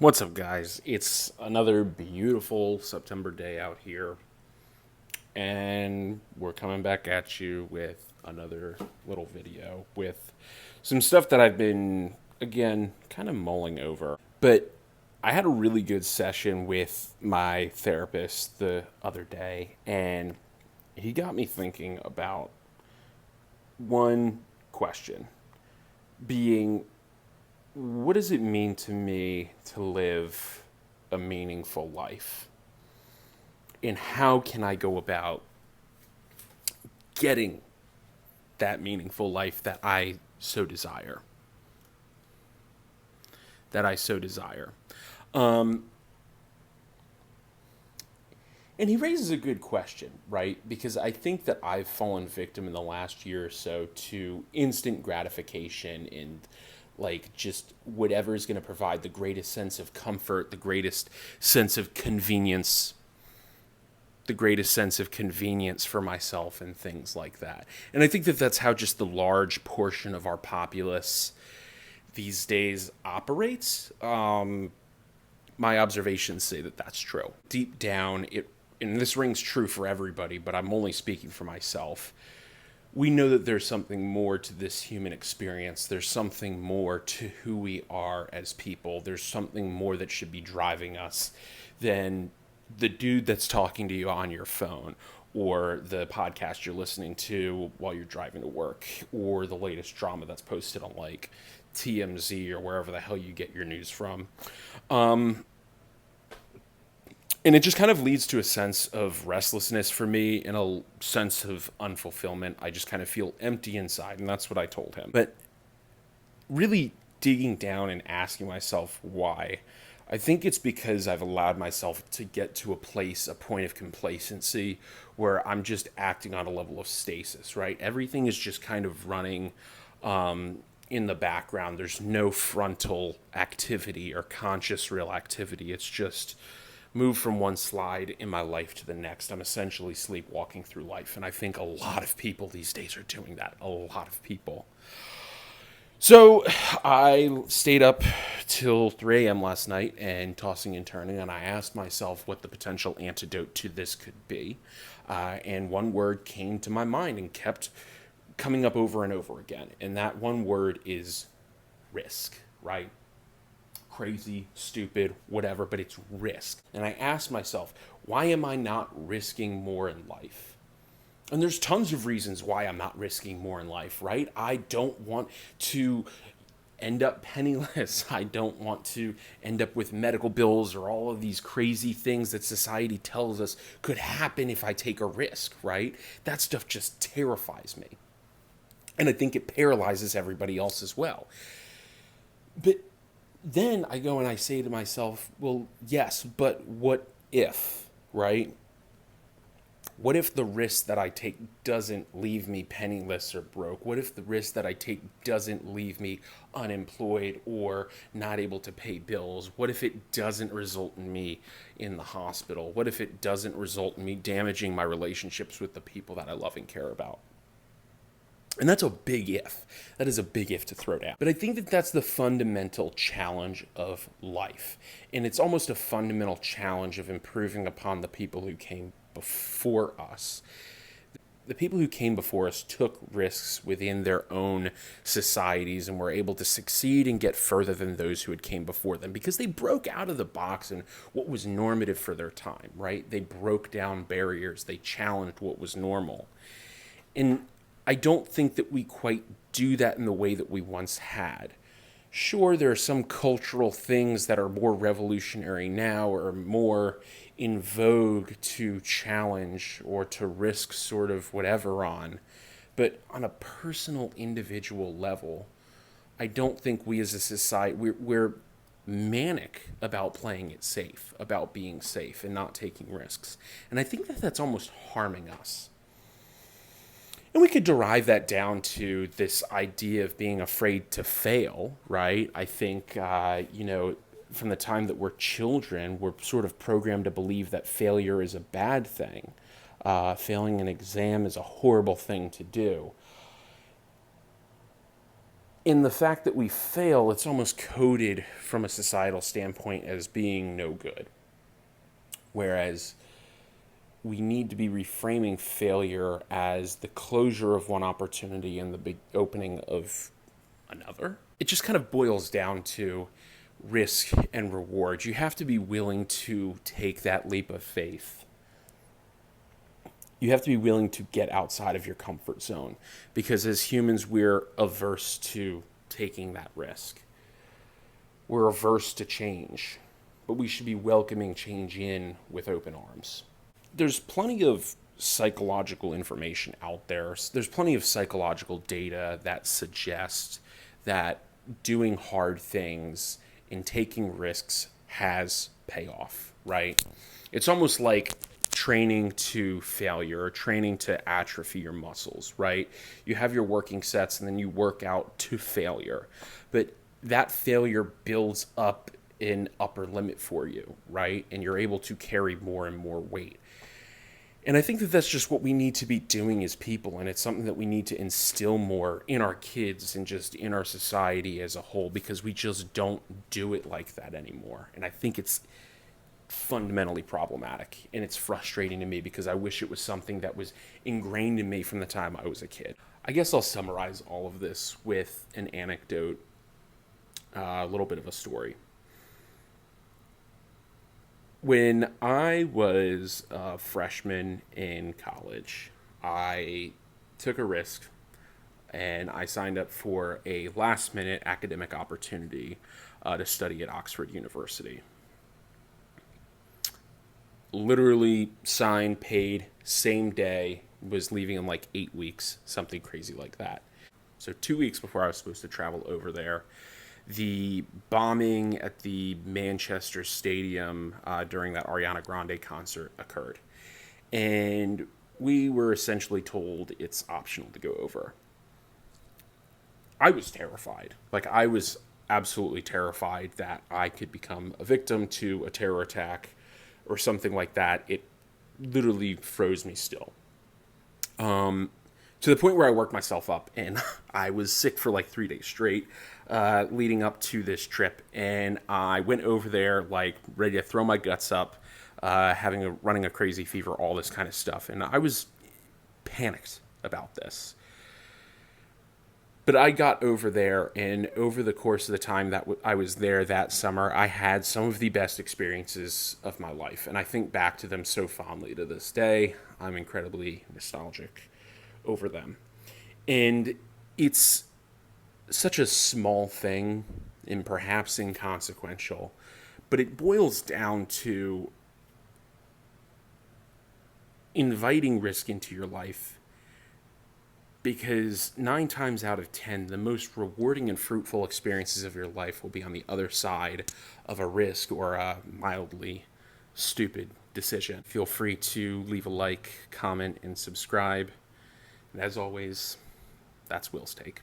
What's up, guys? It's another beautiful September day out here, and we're coming back at you with another little video with some stuff that I've been, again, kind of mulling over. But I had a really good session with my therapist the other day, and he got me thinking about one question being, what does it mean to me to live a meaningful life? And how can I go about getting that meaningful life that I so desire? That I so desire. And he raises a good question, right? Because I think that I've fallen victim in the last year or so to instant gratification and like just whatever is going to provide the greatest sense of comfort, the greatest sense of convenience, the greatest sense of convenience for myself and things like that. And I think that that's how just the large portion of our populace these days operates. My observations say that that's true. Deep down, and this rings true for everybody, but I'm only speaking for myself. We know that there's something more to this human experience. There's something more to who we are as people. There's something more that should be driving us than the dude that's talking to you on your phone, or the podcast you're listening to while you're driving to work, or the latest drama that's posted on like TMZ or wherever the hell you get your news from. And it just kind of leads to a sense of restlessness for me and a sense of unfulfillment. I just kind of feel empty inside, and that's what I told him. But really digging down and asking myself why, I think it's because I've allowed myself to get to a point of complacency where I'm just acting on a level of stasis, right? Everything is just kind of running in the background. There's no frontal activity or conscious real activity. It's just move from one slide in my life to the next. I'm essentially sleepwalking through life. And I think a lot of people these days are doing that. A lot of people. So I stayed up till 3 a.m. last night and tossing and turning, and I asked myself what the potential antidote to this could be. And one word came to my mind and kept coming up over and over again. And that one word is risk, right? Crazy, stupid, whatever, but it's risk. And I asked myself, why am I not risking more in life? And there's tons of reasons why I'm not risking more in life, right? I don't want to end up penniless. I don't want to end up with medical bills or all of these crazy things that society tells us could happen if I take a risk, right? That stuff just terrifies me. And I think it paralyzes everybody else as well. But then I go and I say to myself, well, yes, but what if, right? What if the risk that I take doesn't leave me penniless or broke? What if the risk that I take doesn't leave me unemployed or not able to pay bills? What if it doesn't result in me in the hospital? What if it doesn't result in me damaging my relationships with the people that I love and care about? And that's a big if. That is a big if to throw down. But I think that that's the fundamental challenge of life. And it's almost a fundamental challenge of improving upon the people who came before us. The people who came before us took risks within their own societies and were able to succeed and get further than those who had came before them because they broke out of the box and what was normative for their time, right? They broke down barriers. They challenged what was normal. And I don't think that we quite do that in the way that we once had. Sure, there are some cultural things that are more revolutionary now or more in vogue to challenge or to risk sort of whatever on. But on a personal, individual level, I don't think we as a society, we're manic about playing it safe, about being safe and not taking risks. And I think that that's almost harming us. And we could derive that down to this idea of being afraid to fail, right? I think, from the time that we're children, we're sort of programmed to believe that failure is a bad thing. Failing an exam is a horrible thing to do. In the fact that we fail, it's almost coded from a societal standpoint as being no good. Whereas we need to be reframing failure as the closure of one opportunity and the big opening of another. It just kind of boils down to risk and reward. You have to be willing to take that leap of faith. You have to be willing to get outside of your comfort zone because as humans, we're averse to taking that risk. We're averse to change, but we should be welcoming change in with open arms. There's plenty of psychological information out there. There's plenty of psychological data that suggests that doing hard things and taking risks has payoff, right? It's almost like training to failure or training to atrophy your muscles, right? You have your working sets and then you work out to failure. But that failure builds up an upper limit for you, right? And you're able to carry more and more weight. And I think that that's just what we need to be doing as people, and it's something that we need to instill more in our kids and just in our society as a whole, because we just don't do it like that anymore. And I think it's fundamentally problematic, and it's frustrating to me because I wish it was something that was ingrained in me from the time I was a kid. I guess I'll summarize all of this with an anecdote, a little bit of a story. When I was a freshman in college, I took a risk and I signed up for a last minute academic opportunity to study at Oxford University. Literally signed, paid, same day, was leaving in like 8 weeks, something crazy like that. So 2 weeks before I was supposed to travel over there, the bombing at the Manchester Stadium during that Ariana Grande concert occurred. And we were essentially told it's optional to go over. I was terrified. Like, I was absolutely terrified that I could become a victim to a terror attack or something like that. It literally froze me still. To the point where I worked myself up and I was sick for like 3 days straight leading up to this trip. And I went over there like ready to throw my guts up, running a crazy fever, all this kind of stuff. And I was panicked about this. But I got over there, and over the course of the time that I was there that summer, I had some of the best experiences of my life. And I think back to them so fondly to this day. I'm incredibly nostalgic over them. And it's such a small thing and perhaps inconsequential, but it boils down to inviting risk into your life, because 9 times out of 10, the most rewarding and fruitful experiences of your life will be on the other side of a risk or a mildly stupid decision. Feel free to leave a like, comment, and subscribe. And as always, that's Will's take.